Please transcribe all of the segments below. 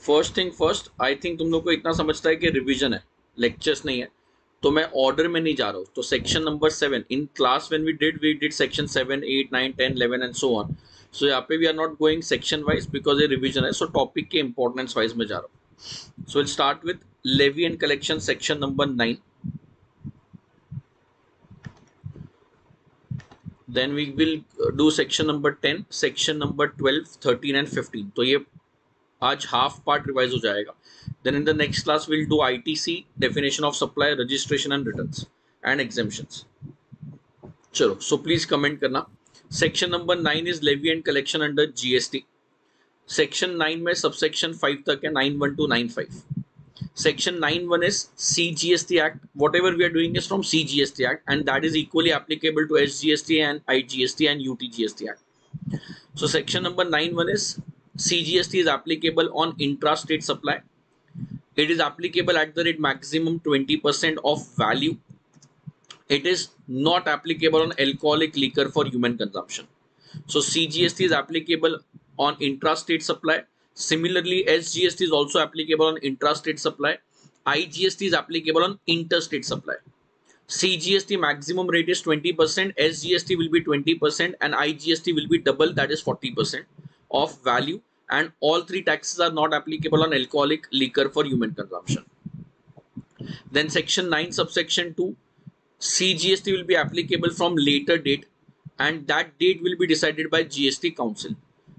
First thing first, I think तुम लोग को इतना समझता है कि रिवीजन है, लेक्चर्स नहीं है, तो मैं ऑर्डर में नहीं जा रहा हूँ. तो section number 7 in class when we did section 7 8 9 10 11 and so on. So यहाँ पे we are not going section wise because ये रिवीजन है. सो टॉपिक के इंपॉर्टेंस वाइज में जा रहा हूँ. So will start with levy and collection section number 9. Then we will do section number 10, section number 12, 13 and 15. तो ये आज हाफ पार्ट रिवाइज हो जाएगा. Then in the next class we'll do ITC, definition of supply, registration and returns and exemptions. चलो, so please comment करना. Section number 9 is levy and collection under GST. Section 9 में subsection 5 तक है, 9(1) to 9(5). Section 9(1) is CGST Act. Whatever we are doing is from CGST Act, and that is equally applicable to SGST and IGST and UTGST Act. So section number 9(1) is CGST is applicable on intra-state supply. It is applicable at the rate maximum 20% of value. It is not applicable on alcoholic liquor for human consumption. So CGST is applicable on intra-state supply. Similarly, SGST is also applicable on intra-state supply. IGST is applicable on interstate supply. CGST maximum rate is 20%, SGST will be 20%, and IGST will be double, that is 40% of value. And all three taxes are not applicable on alcoholic liquor for human consumption. Then section 9 subsection 2, CGST will be applicable from later date, and that date will be decided by GST Council.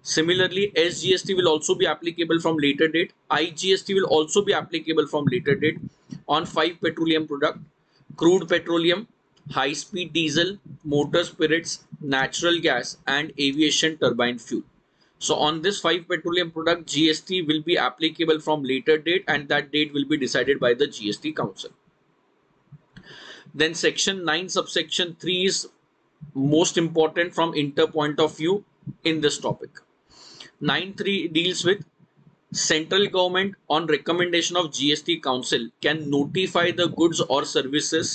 Similarly, SGST will also be applicable from later date. IGST will also be applicable from later date on 5 petroleum products: crude petroleum, high-speed diesel, motor spirits, natural gas, and aviation turbine fuel. So on this 5 petroleum product, GST will be applicable from later date, and that date will be decided by the GST Council. Then section 9 subsection 3 is most important from inter point of view in this topic. 9(3) deals with central government on recommendation of GST Council can notify the goods or services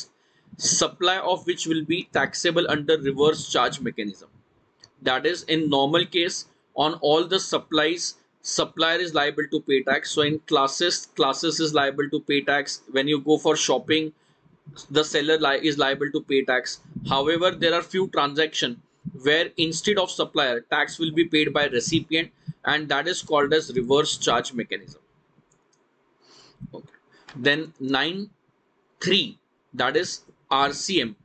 supply of which will be taxable under reverse charge mechanism. That is, in normal case, on all the supplies, supplier is liable to pay tax. So in classes is liable to pay tax. When you go for shopping, the seller is liable to pay tax. However, there are few transactions where instead of supplier, tax will be paid by recipient, and that is called as reverse charge mechanism. Okay. Then 9(3), that is RCM.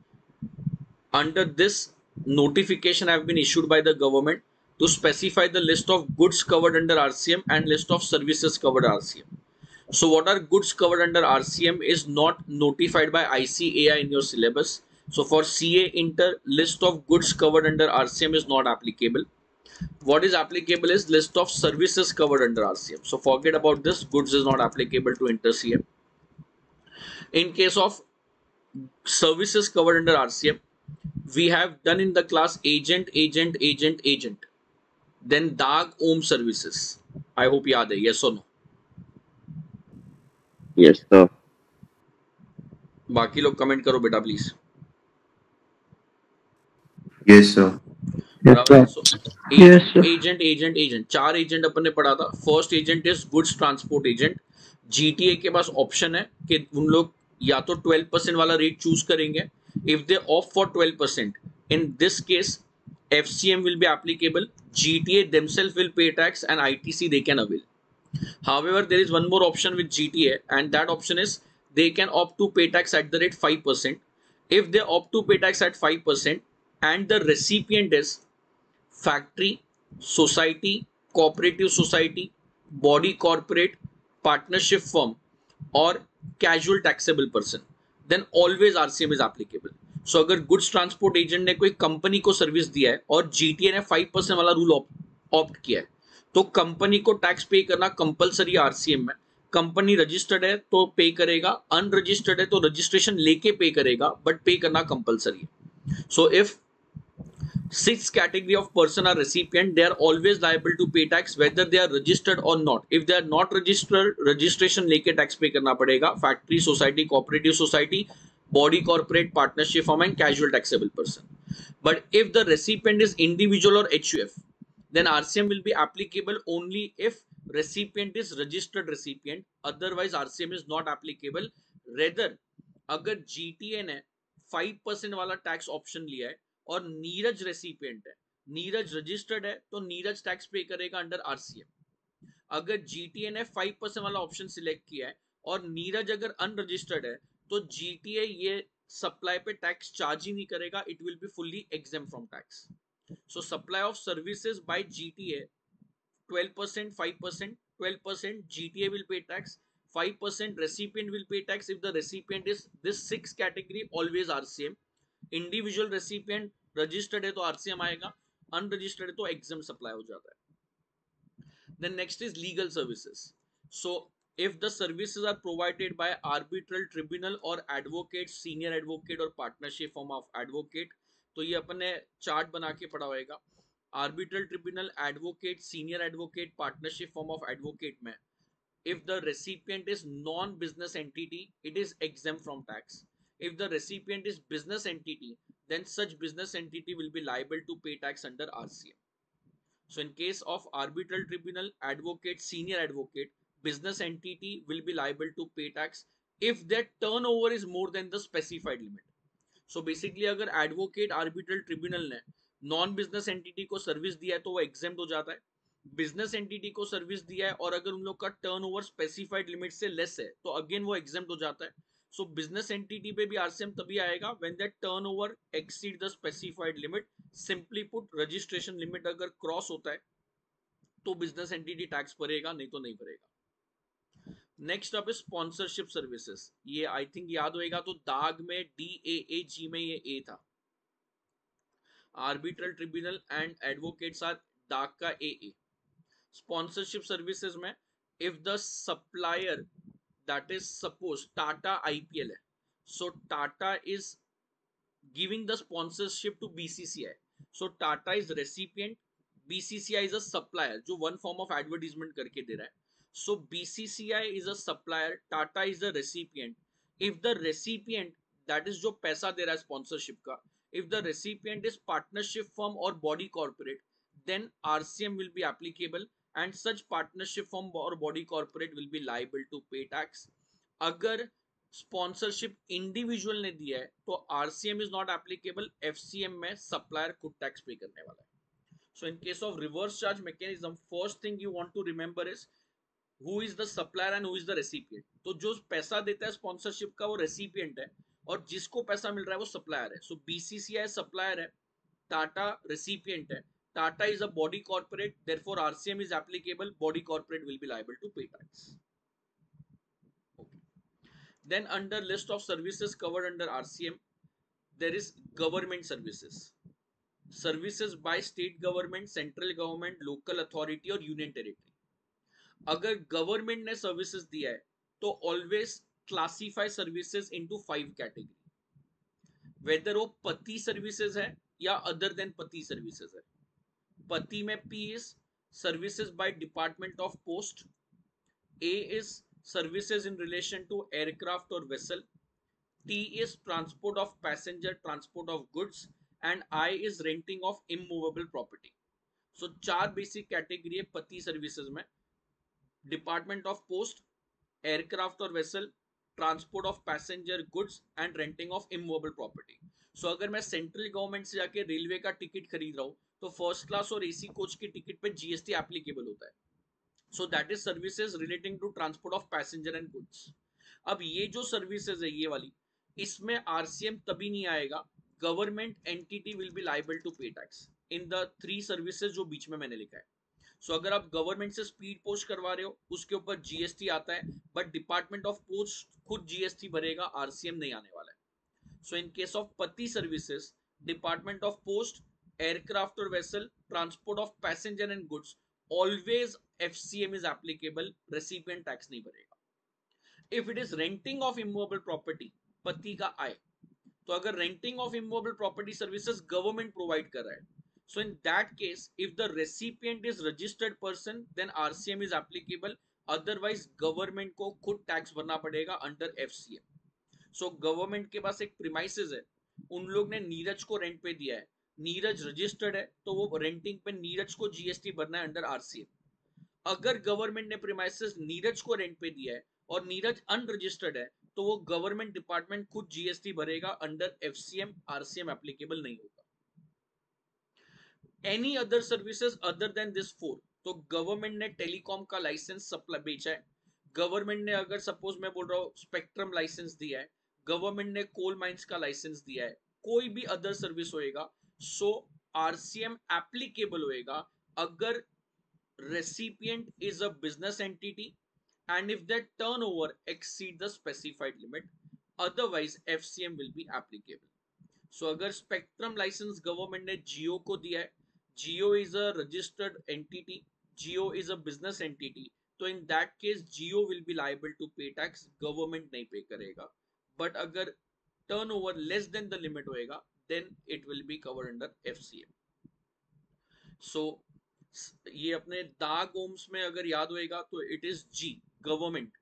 Under this, notification have been issued by the government to specify the list of goods covered under RCM and list of services covered RCM. So what are goods covered under RCM is not notified by ICAI in your syllabus. So for CA Inter, list of goods covered under RCM is not applicable. What is applicable is list of services covered under RCM. So forget about this, goods is not applicable to Inter CM. In case of services covered under RCM, we have done in the class agent. Then DAG Om services. I hope yaad hai, yes or no? Yes sir. बाकी लोग comment करो बेटा please. Yes sir. Agent 4 agent अपन ने पढ़ा था. First agent is goods transport agent. GTA के पास ऑप्शन है कि उन लोग या तो 12% वाला रेट चूज करेंगे. If they opt for 12%, in this case FCM will be applicable, GTA themselves will pay tax, and ITC they can avail. However, there is one more option with GTA, and that option is they can opt to pay tax at the rate 5%. If they opt to pay tax at 5% and the recipient is factory, society, cooperative society, body corporate, partnership firm, or casual taxable person, then always RCM is applicable. So अगर goods transport agent ने कोई company को service दिया है और GTA ने 5% वाला rule opt किया है, तो कंपनी को टैक्स पे करना कंपलसरी आरसीएम में. कंपनी रजिस्टर्ड है तो पे करेगा, अनरजिस्टर्ड है तो रजिस्ट्रेशन लेके पे करेगा, बट पे करना कंपलसरी है. So if 6 category of person are recipient, they are always liable to pay tax whether they are registered or not. If they are not registered, registration लेके tax पे करना पड़ेगा. Factory, society, cooperative society, body corporate, partnership firm, and casual taxable person. But if the recipient is individual or HUF, then RCM will be applicable only if recipient is registered recipient, otherwise RCM is not applicable. Rather, अगर GTA ने 5% वाला tax option लिया है और Neeraj recipient है, Neeraj registered है, तो Neeraj tax पे करेगा अंडर आरसीएम। अगर जीटीए ने 5% वाला ऑप्शन सिलेक्ट किया है और नीरज अगर अनरजिस्टर्ड है, तो जीटीए ये सप्लाई पे टैक्स चार्ज ही नहीं करेगा, it will be fully exempt from tax. So supply of services bye GTA 12%, 5%, 12% GTA will pay tax, 5% recipient will pay tax if the recipient is this 6 category, always RCM. Individual recipient registered है तो RCM आएगा, unregistered है तो exempt supply हो जाता है। Then next is legal services. So if the services are provided by arbitral tribunal or advocate, senior advocate और partnership form of advocate, तो ये अपन ने चार्ट बना के पढ़ा होगा। Arbitral tribunal, advocate, senior advocate, partnership form of advocate में if the recipient is non-business entity, it is exempt from tax. If the recipient is business entity, then such business entity will be liable to pay tax under RCM. So in case of arbitral tribunal, advocate, senior advocate, business entity will be liable to pay tax if their turnover is more than the specified limit. So basically अगर advocate arbitral tribunal ने non business entity को service दिया है तो वो exempt हो जाता है। बिजनेस एंटिटी को सर्विस दिया है और अगर उन लोग का टर्नओवर स्पेसिफाइड लिमिट से लेस है तो अगेन वो एग्जेम्प्ट हो जाता है। सो बिजनेस एंटिटी पे भी आरसीएम तभी आएगा when that turnover exceed the specified limit. Simply put, registration limit अगर क्रॉस होता है तो बिजनेस एंटिटी टैक्स भरेगा, नहीं तो नहीं भरेगा। Next up sponsorship services. ये आई थिंक याद होएगा तो दाग में DAAG में ये ए था, arbitral tribunal and advocates are दाग का ए। स्पॉन्सरशिप सर्विसेज में if the supplier that is suppose Tata IPL है, so Tata is giving the sponsorship to BCCI, so Tata is recipient, BCCI is a supplier जो one form of advertisement करके दे रहा है। So BCCI is a supplier, Tata is the recipient. If the recipient, that is जो पैसा दे रहा है sponsorship का, if the recipient is partnership firm or body corporate, then RCM will be applicable and such partnership firm or body corporate will be liable to pay tax. अगर sponsorship individual ने दिया है तो RCM is not applicable, FCM में supplier खुद tax pay करने वाला है। So in case of reverse charge mechanism, first thing you want to remember is who is the supplier and who is the recipient. तो जो पैसा देता है स्पॉन्सरशिप का वो रेसिपिएंट है और जिसको पैसा मिल रहा है वो सप्लायर है। सो बीसीसीआई सप्लायर है, टाटा रेसिपिएंट है, Tata is a body corporate, therefore RCM is applicable, body corporate will be liable to pay tax. Then under list of services covered under RCM, there is government services. Services by state government, central government, local authority और union territory. अगर government ने services दिया है तो always classify services into 5 category, whether वो पति services है या अदर देन पति सर्विसेज है। पति में P is services by department of post, A is services in relation to aircraft और vessel, T is transport of passenger, transport of goods and I is renting of immovable property. So 4 basic category है पति services में, department of post, aircraft और vessel, transport of passenger goods and renting of immovable property. So अगर मैं central government से जाके railway का ticket खरीद रहा हूं तो फर्स्ट क्लास और एसी कोच की टिकट पे जीएसटी एप्लीकेबल होता है। So that is services relating to transport of passenger and goods. अब ये जो सर्विसेज है ये वाली, इसमें आरसीएम तभी नहीं आएगा, government entity will be liable to pay tax in the 3 services जो बीच में मैंने लिखा है। सो अगर आप गवर्नमेंट से स्पीड पोस्ट करवा रहे हो उसके ऊपर जीएसटी आता है, बट डिपार्टमेंट ऑफ पोस्ट खुद जीएसटी भरेगा, आरसीएम नहीं आने वाला है। सो इन केस ऑफ पति services, department of post, aircraft और vessel, transport of passenger and goods, always FCM is applicable, recipient tax नहीं भरेगा। If it is renting of immovable property, पति का आय, तो अगर renting of immovable property services government provide कर रहा है, so in that case if the recipient is registered person then RCM is applicable, otherwise government को खुद टैक्स भरना पड़ेगा अंडर FCM। so government के पास एक प्रीमाइसेस है, उन लोग ने नीरज को रेंट पे दिया है, नीरज रजिस्टर्ड है तो वो रेंटिंग पे नीरज को जीएसटी भरना है अंडर RCM। अगर गवर्नमेंट ने प्रीमाइसेस नीरज को रेंट पे दिया है और नीरज अनरजिस्टर्ड है तो वो गवर्नमेंट डिपार्टमेंट खुद जीएसटी भरेगा, अंडर एफसीएम आरसीएम एप्लीकेबल नहीं होगा। Any other services other than this four, तो गवर्नमेंट ने टेलीकॉम का लाइसेंस सप्लाई बेचा है, गवर्नमेंट ने अगर सपोज मैं बोल रहा हूं स्पेक्ट्रम लाइसेंस दिया है, गवर्नमेंट ने कोल माइंस का लाइसेंस दिया है, कोई भी अदर सर्विस होएगा, सो आरसीएम एप्लीकेबल होएगा अगर recipient is a business entity and if their turnover exceed the specified limit, otherwise FCM will be applicable. So अगर स्पेक्ट्रम लाइसेंस गवर्नमेंट ने जियो को दिया है, Jio is a registered entity, Jio is a business entity, तो in that case Jio will be liable to pay tax, government नहीं pay करेगा। But अगर turnover less than the limit होएगा then it will be covered under FCM. So ये अपने दाग ओम्स में अगर याद होएगा तो it is G, government,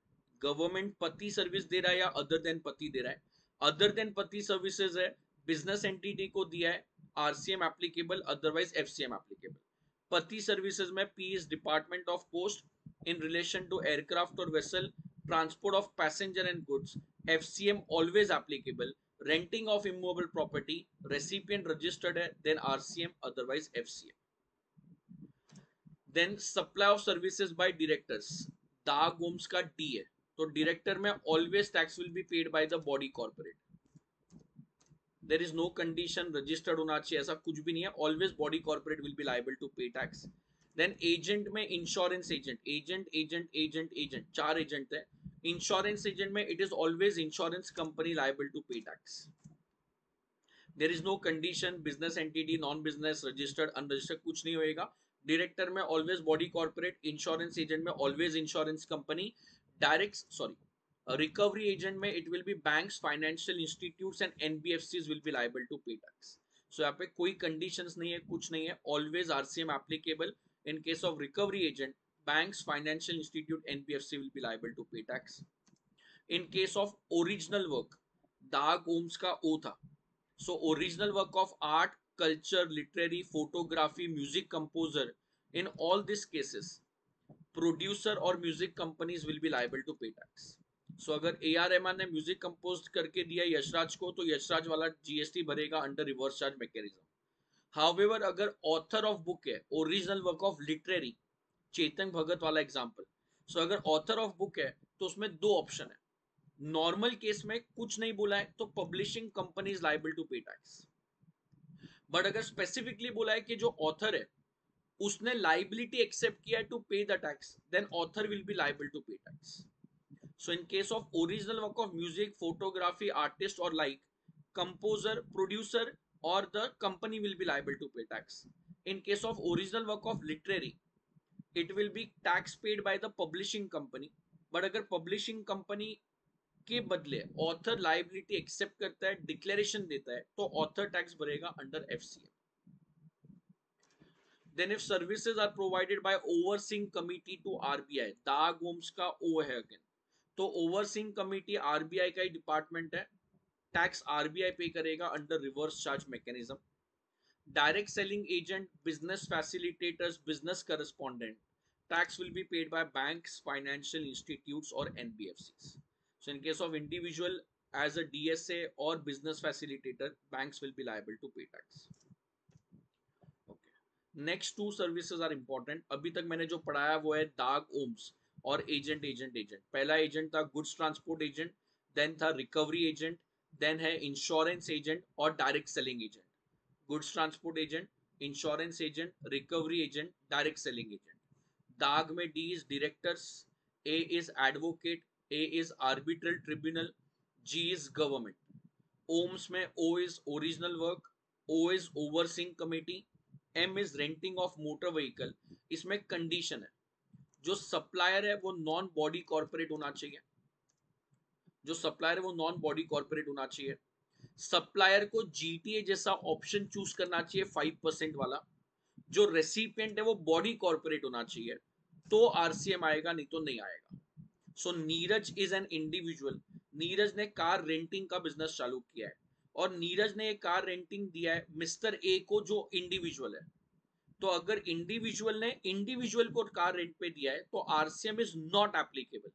government पति सर्विस दे रहा है या अदर देन पति दे रहा है, अदर देन पति सर्विसेज है, बिजनेस एंटिटी को दिया है, RCM applicable, otherwise FCM applicable. पति सर्विसेज में P is department of post in relation to aircraft और vessel, transport of passenger and goods, FCM always applicable, renting of immovable property, recipient registered है, then RCM otherwise FCM. Then supply of services by directors, दाग ओम्स का D है, तो director में always tax will be paid by the body corporate, there is no condition registered होना चाहिए, ऐसा कुछ भी नहीं है, always body corporate will be liable to pay tax. Then agent में insurance agent, agent agent agent agent, चार agent है, इंश्योरेंस एजेंट में it is always insurance company liable to pay tax, there is no condition business entity non business registered unregistered कुछ नहीं होएगा। Director में always body corporate, insurance agent में always insurance company, direct sorry recovery agent में it will be banks, financial institutes and NBFCs will be liable to pay tax. So यहाँ पे कोई conditions नहीं है, कुछ नहीं है, always RCM applicable. In case of recovery agent, banks, financial institute, NBFC will be liable to pay tax. In case of original work, दाग ओम्स का ओ था, so original work of art, culture, literary, photography, music composer, in all these cases producer और music companies will be liable to pay tax. So अगर A are Rahman ने music compose करके दिया यशराज को तो यशराज वाला जीएसटी भरेगा under reverse charge mechanism. However अगर ऑथर ऑफ बुक है, original work of literary, Chetan Bhagat वाला एग्जांपल, सो अगर ऑथर ऑफ बुक है तो उसमें दो ऑप्शन है, नॉर्मल केस में कुछ नहीं बोला है तो publishing company is liable to pay tax, but अगर स्पेसिफिकली बोला है कि जो ऑथर है उसने लाइबिलिटी एक्सेप्ट किया to pay the tax, then author will be liable to pay tax. So in case of original work of music, photography, artist और like, composer, producer और the company will be liable to pay tax. In case of original work of literary it will be tax paid by the publishing company, but अगर publishing company के बदले author liability accept करता है, declaration देता है, तो author tax भरेगा under FCM. Then if services are provided by overseeing committee to RBI, दाग ओम्स का ओ है अगेन, तो ओवरसीइंग कमिटी आरबीआई का ही डिपार्टमेंट है, टैक्स आरबीआई पे करेगा under reverse charge mechanism. Direct selling agent, business facilitators, business correspondent, tax will be paid by banks, financial institutes or NBFCs. So in case of individual as a DSA or business facilitator, banks will be liable to pay tax. Okay. Next two services are important. अभी तक मैंने जो पढ़ाया वो है दाग ओम्स और एजेंट एजेंट एजेंट। पहला एजेंट था गुड्स ट्रांसपोर्ट एजेंट, देन था रिकवरी एजेंट, देन है इंश्योरेंस एजेंट और direct selling agent. Goods transport agent, insurance agent, recovery agent, direct selling agent. दाग में D is directors, A is advocate, A is arbitral tribunal, G is government. ओम्स में O is original work, O is overseeing committee, M is renting of motor vehicle. इसमें condition है, जो supplier है वो non body corporate होना चाहिए, जो सप्लायर है वो नॉन बॉडी कॉर्पोरेट होना चाहिए, सप्लायर को जीटीए जैसा ऑप्शन चूज करना चाहिए 5% वाला, जो रेसिपिएंट है वो बॉडी कॉर्पोरेट होना चाहिए, तो आरसीएम आएगा, नहीं तो नहीं आएगा। So Neeraj is an individual, Neeraj ने कार रेंटिंग का बिजनेस चालू किया है और नीरज ने एक कार रेंटिंग दिया है मिस्टर ए को जो इंडिविजुअल है, तो अगर इंडिविजुअल को कार रेंट पे दिया है तो RCM is not applicable.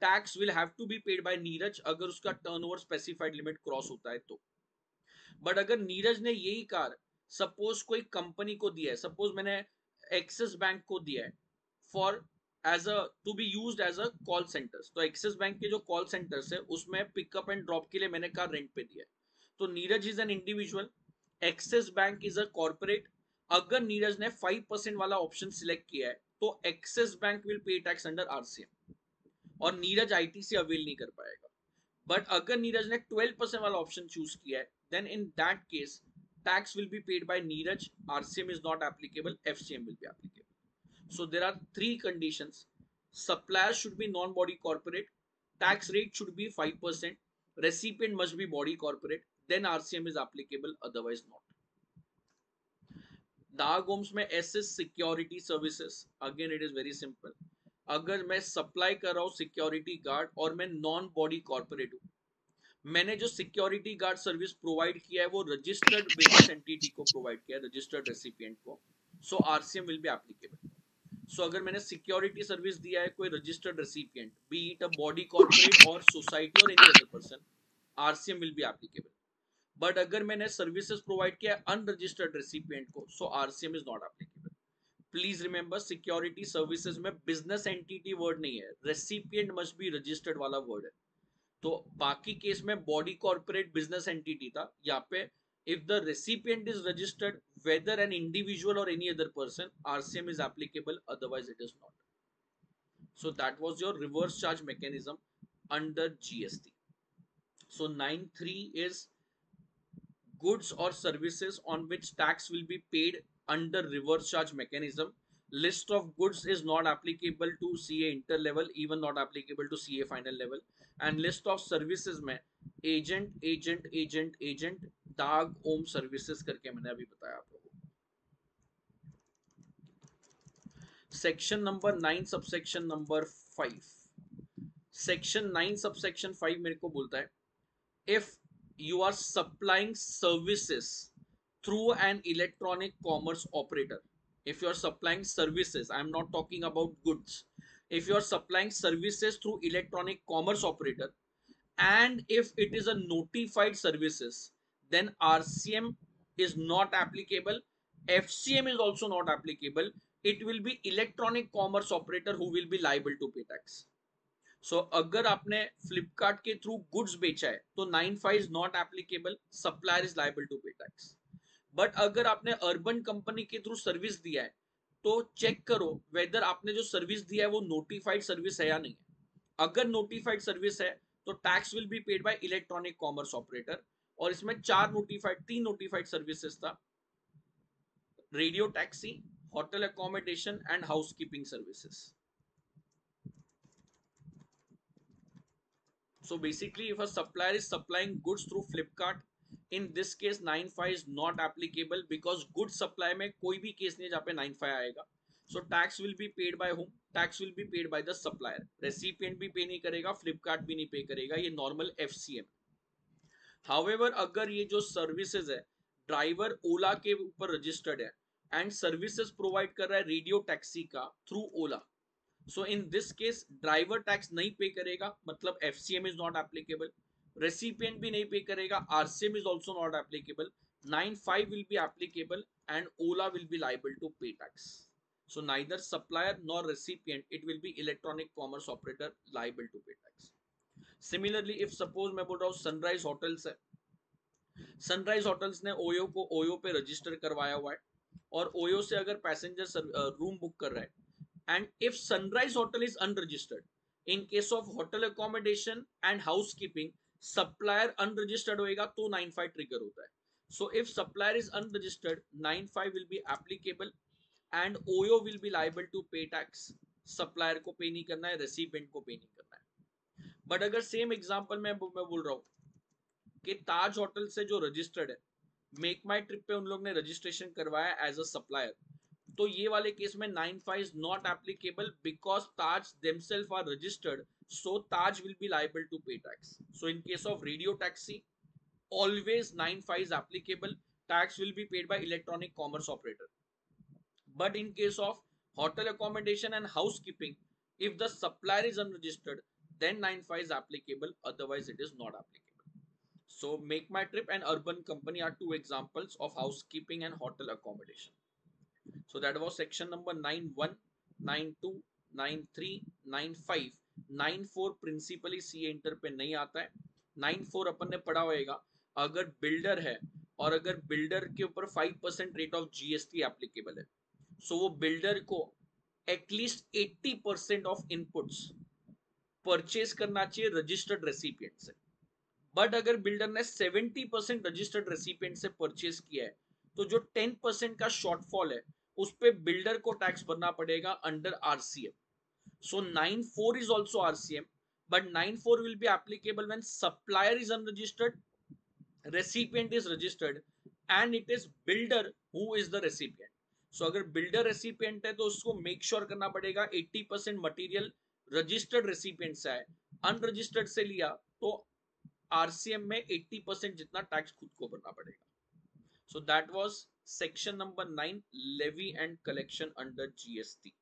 Tax will have to be paid by Neeraj अगर उसका टर्नओवर स्पेसिफाइड लिमिट क्रॉस होता है तो. बट अगर नीरज ने यही कार सपोज कोई कंपनी को दिया है, सपोज मैंने एक्सिस बैंक को दिया है for as a to be used as a call centres, तो एक्सिस बैंक के जो कॉल सेंटर्स है उसमें पिकअप एंड ड्रॉप के लिए मैंने कार रेंट पे दिया है. तो Neeraj is an individual, axis bank is a corporate. अगर नीरज ने 5% वाला ऑप्शन सिलेक्ट किया है तो Axis bank will pay tax under RCM और नीरज आईटीसी अवेल नहीं कर पाएगा. बट अगर नीरज ने 12% वाला ऑप्शन चूज किया है then in that case tax will be paid by Neeraj, RCM is not applicable, FCM will be applicable. So there are three conditions. Supplier should be non-body corporate, tax rate should be 5%, recipient must be body corporate, then RCM is applicable, otherwise not. Dark homes में SS security services, again it is very simple. अगर मैं supply कर रहा हूं security guard और मैं non body corporate हूं, मैंने जो सिक्योरिटी गार्ड सर्विस प्रोवाइड किया है वो रजिस्टर्ड बिजनेस एंटिटी को प्रोवाइड किया है, रजिस्टर्ड रेसिपिएंट को, so RCM will be applicable. So अगर मैंने सिक्योरिटी सर्विस दिया है कोई registered recipient, be it a body corporate और सोसाइटी और any other person, RCM will be applicable. But अगर मैंने सर्विसेज प्रोवाइड किया है अनरजिस्टर्ड रेसिपिएंट को, so RCM is not applicable. Please remember security services में बिजनेस एंटिटी वर्ड नहीं है, रेसिपिएंट मस्ट बी रजिस्टर्ड वाला वर्ड है. तो बाकी केस में बॉडी कॉर्पोरेट बिजनेस एंटिटी था, यहाँ पे if the recipient is registered whether an individual और any other person, RCM is applicable, otherwise it is not. So that was your reverse charge mechanism under GST. So 9(3) is goods or services on which tax will be paid under reverse charge mechanism. List of goods is not applicable to CA inter level, even not applicable to CA final level. And list of services में agent दाग ओम services करके मैंने अभी बताया आप लोगों को. Section number 9 subsection number 5. Section 9 subsection 5 मेरे को बोलता है if you are supplying services through an electronic commerce operator, if you are supplying services, I am not talking about goods, if you are supplying services through electronic commerce operator and if it is a notified services, then RCM is not applicable, FCM is also not applicable. It will be electronic commerce operator who will be liable to pay tax. अगर आपने फ्लिपकार्ट के through goods बेचा है तो 9(5) is not applicable, supplier is liable to pay tax. But अगर आपने Urban Company के through service दिया है तो चेक करो वेदर आपने जो सर्विस दिया है वो नोटिफाइड सर्विस है या नहीं है. अगर नोटिफाइड सर्विस है तो tax will be paid bye electronic commerce operator. और इसमें तीन नोटिफाइड सर्विसेज था, radio taxi, hotel accommodation and housekeeping services. So basically, if a supplier is supplying goods through Flipkart, in this case 9(5) is not applicable because goods supply में कोई भी case नहीं जहाँ पे 9(5) आएगा. So tax will be paid by whom? Tax will be paid by the supplier. Recipient भी पे नहीं करेगा, Flipkart भी नहीं पे करेगा, ये normal FCM. However, अगर ये जो सर्विसेज है ड्राइवर ओला के ऊपर रजिस्टर्ड है एंड सर्विसेज प्रोवाइड कर रहा है रेडियो टैक्सी का through Ola, so in this case driver tax नहीं पे करेगा, मतलब FCM is not applicable, recipient भी नहीं पे करेगा, RCM is also not applicable, 9(5) will be applicable and Ola will be liable to pay tax. So neither supplier nor recipient, it will be electronic commerce operator liable to pay tax. Similarly, if suppose मैं बोल रहा हूँ sunrise hotels है, sunrise hotels ने OYO को OYO पे register करवाया हुआ है और ओयो से अगर पैसेंजर रूम बुक कर रहा है and if Sunrise Hotel is unregistered, in case of hotel accommodation and housekeeping, supplier unregistered होएगा तो 9(5) trigger होता है. So if supplier is unregistered, 9(5) will be applicable and OYO will be liable to pay tax. supplier को पे नहीं करना है, recipient को पे नहीं करना है. But अगर same example में बोल रहा हूँ कि ताज होटल से जो रजिस्टर्ड है, मेक माई ट्रिप पे उन लोग ने रजिस्ट्रेशन करवाया एज अ सप्लायर, तो ये वाले केस में 9(5) is not applicable because Taj themselves are registered, so Taj will be liable to pay tax. So in case of radio taxi, always 9(5) is applicable, tax will be paid by electronic commerce operator. But in case of hotel accommodation and housekeeping, if the supplier is unregistered, then 95 is applicable, otherwise it is not applicable. So Make My Trip and Urban Company are two examples of housekeeping and hotel accommodation. So that was section number 9.1, 9.2, 9.3, 9.5. 9.4 principally C inter पे नहीं आता है. 9.4 अपन ने पढ़ा होगा, अगर builder है और अगर बिल्डर के ऊपर 5% रेट ऑफ जीएसटी एप्लीकेबल है, सो वो बिल्डर को एटलीस्ट 80% ऑफ इनपुट्स परचेज करना चाहिए रजिस्टर्ड रेसिपिएंट से. बट अगर बिल्डर ने 70% रजिस्टर्ड रेसिपिएंट से परचेज किया है, तो जो 10% का शॉर्टफॉल है उस पे बिल्डर को टैक्स भरना पड़ेगा under RCM. So 9.4 is also RCM, but 9.4 will be applicable when supplier is unregistered, recipient is registered, and it is builder who is the recipient. So अगर बिल्डर रेसिपिएंट है तो उसको मेक श्योर करना पड़ेगा 80% material registered recipient से है. Unregistered से लिया तो आरसीएम में 80% जितना टैक्स खुद को भरना पड़ेगा. So that was section number 9, levy and collection under GST.